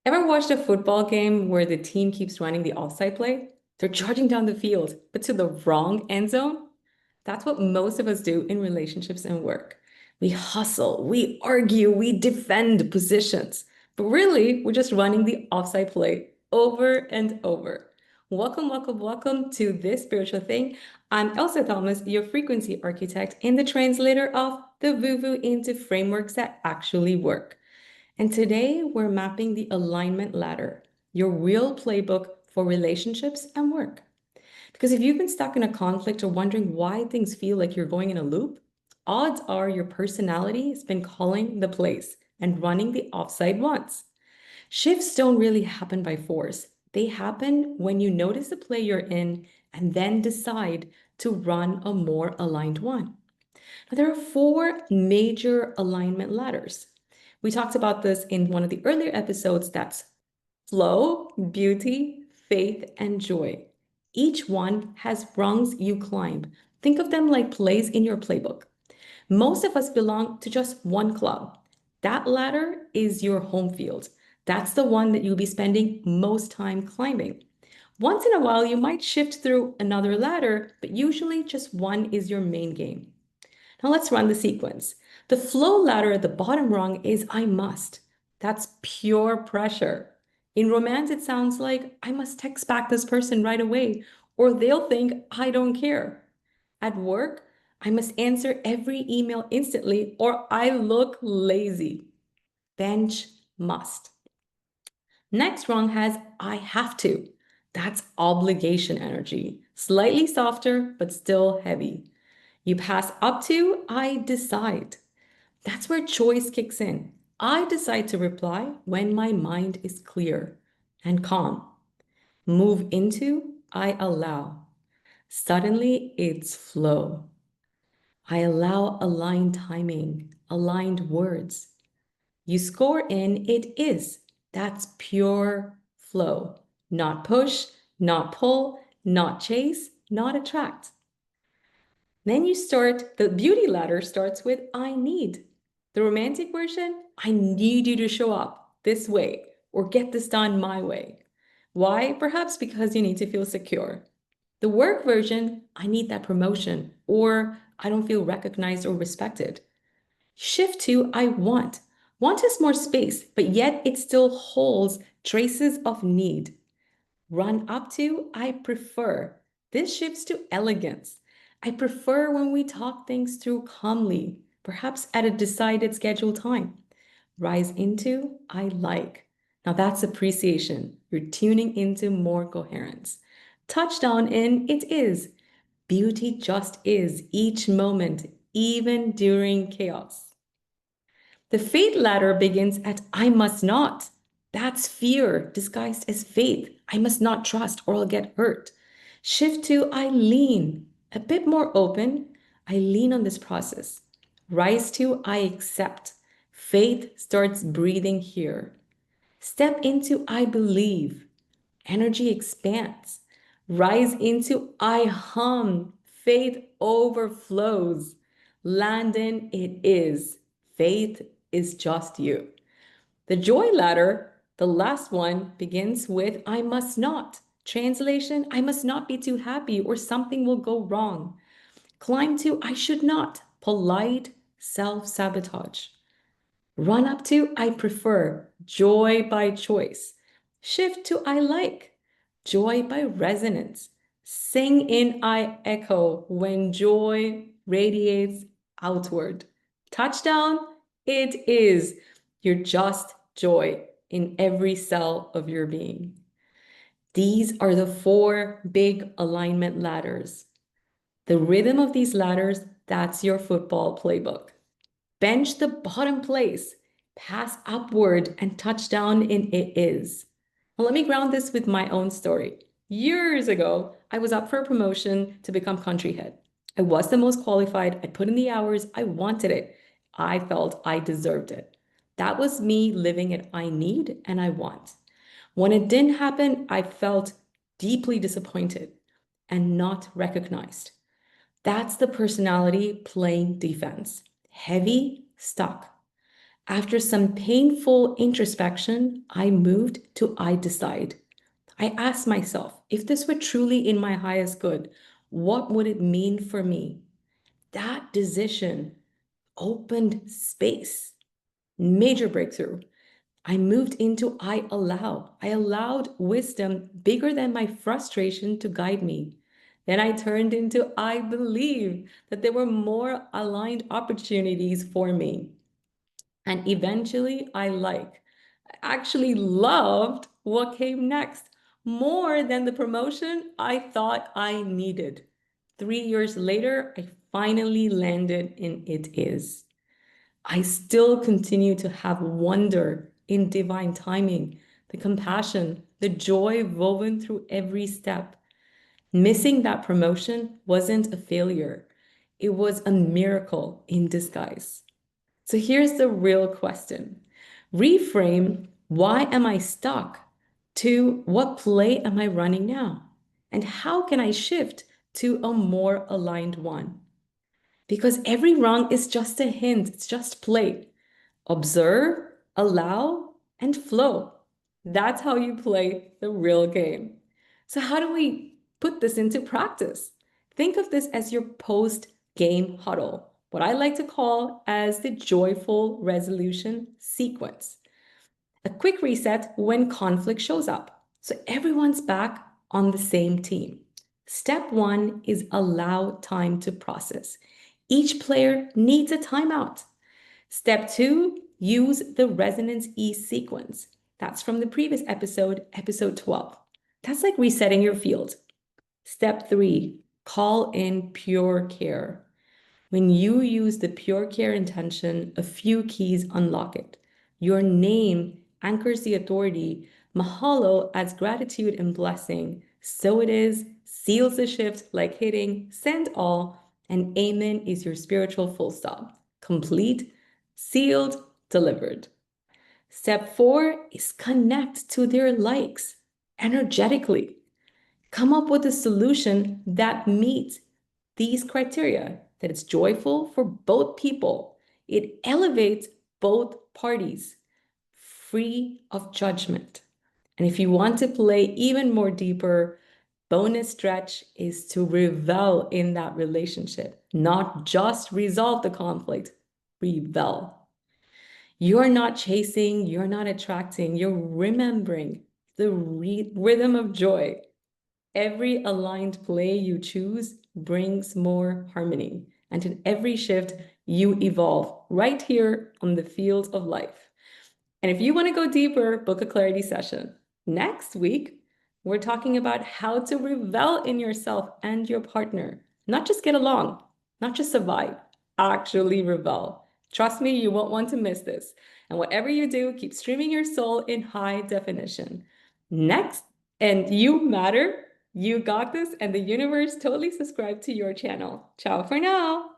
Ever watched a football game where the team keeps running the offside play? They're charging down the field, but to the wrong end zone? That's what most of us do in relationships and work. We hustle, we argue, we defend positions, but really, we're just running the offside play over and over. Welcome, welcome, welcome to This Spiritual Thing. I'm Elsa Thomas, your frequency architect and the translator of the woo-woo into frameworks that actually work. And today we're mapping the alignment ladder, your real playbook for relationships and work. Because if you've been stuck in a conflict or wondering why things feel like you're going in a loop, odds are your personality has been calling the plays and running the offside once. Shifts don't really happen by force. They happen when you notice the play you're in and then decide to run a more aligned one. Now, there are four major alignment ladders. We talked about this in one of the earlier episodes. That's flow, beauty, faith, and joy. Each one has rungs you climb. Think of them like plays in your playbook. Most of us belong to just one club. That ladder is your home field. That's the one that you'll be spending most time climbing. Once in a while, you might shift through another ladder, but usually just one is your main game. Now let's run the sequence. The flow ladder at the bottom rung is I must. That's pure pressure. In romance, it sounds like I must text back this person right away, or they'll think I don't care. At work, I must answer every email instantly, or I look lazy. Bench must. Next rung has I have to. That's obligation energy. Slightly softer, but still heavy. You pass up to I decide. That's where choice kicks in. I decide to reply when my mind is clear and calm. Move into I allow. Suddenly it's flow. I allow aligned timing, aligned words. You score in it is. That's pure flow. Not push, not pull, not chase, not attract. Then the beauty ladder starts with I need. The romantic version, I need you to show up this way or get this done my way. Why? Perhaps because you need to feel secure. The work version, I need that promotion or I don't feel recognized or respected. Shift to I want. Want is more space, but yet it still holds traces of need. Run up to I prefer. This shifts to elegance. I prefer when we talk things through calmly, perhaps at a decided scheduled time. Rise into I like. Now that's appreciation. You're tuning into more coherence. Touchdown in it is. Beauty just is each moment, even during chaos. The faith ladder begins at I must not. That's fear disguised as faith. I must not trust or I'll get hurt. Shift to I lean, a bit more open. I lean on this process. Rise to I accept. Faith starts breathing here. Step into I believe. Energy expands. Rise into I hum. Faith overflows. Land in it is. Faith is just you. The joy ladder, the last one, begins with I must not. Translation, I must not be too happy or something will go wrong. Climb to I should not. Polite self-sabotage. Run up to I prefer. Joy by choice. Shift to I like. Joy by resonance. Sing in I echo when joy radiates outward. Touchdown, it is. You're just joy in every cell of your being. These are the four big alignment ladders. The rhythm of these ladders, that's your football playbook. Bench the bottom place, pass upward, and touchdown in it is. Well, let me ground this with my own story. Years ago, I was up for a promotion to become country head. I was the most qualified. I put in the hours. I wanted it. I felt I deserved it. That was me living it I need and I want. When it didn't happen, I felt deeply disappointed and not recognized. That's the personality playing defense. Heavy, stuck. After some painful introspection, I moved to I decide. I asked myself, if this were truly in my highest good, what would it mean for me? That decision opened space. Major breakthrough. I moved into I allow. I allowed wisdom bigger than my frustration to guide me. Then I turned into I believe that there were more aligned opportunities for me. And eventually actually loved what came next more than the promotion I thought I needed. 3 years later, I finally landed in it is. I still continue to have wonder in divine timing, the compassion, the joy woven through every step. Missing that promotion wasn't a failure, it was a miracle in disguise. So here's the real question. Reframe, why am I stuck? To what play am I running now? And how can I shift to a more aligned one? Because every rung is just a hint, it's just play. Observe, allow, and flow. That's how you play the real game. So, how do we put this into practice? Think of this as your post-game huddle, what I like to call as the joyful resolution sequence. A quick reset when conflict shows up. So everyone's back on the same team. Step one is allow time to process. Each player needs a timeout. Step two, use the resonance E sequence. That's from the previous episode, episode 12. That's like resetting your field. Step three, call in pure care. When you use the pure care intention, a few keys unlock it. Your name anchors the authority. Mahalo adds gratitude and blessing. So it is, seals the shift like hitting, send all, and amen is your spiritual full stop. Complete, sealed, delivered. Step four is connect to their likes energetically. Come up with a solution that meets these criteria, that it's joyful for both people. It elevates both parties, free of judgment. And if you want to play even more deeper, bonus stretch is to revel in that relationship, not just resolve the conflict, revel. You're not chasing, you're not attracting, you're remembering the rhythm of joy. Every aligned play you choose brings more harmony. And in every shift, you evolve right here on the field of life. And if you want to go deeper, book a clarity session. Next week, we're talking about how to revel in yourself and your partner. Not just get along, not just survive, actually revel. Trust me, you won't want to miss this. And whatever you do, keep streaming your soul in high definition. Next, and you matter, you got this, and the universe totally subscribed to your channel. Ciao for now.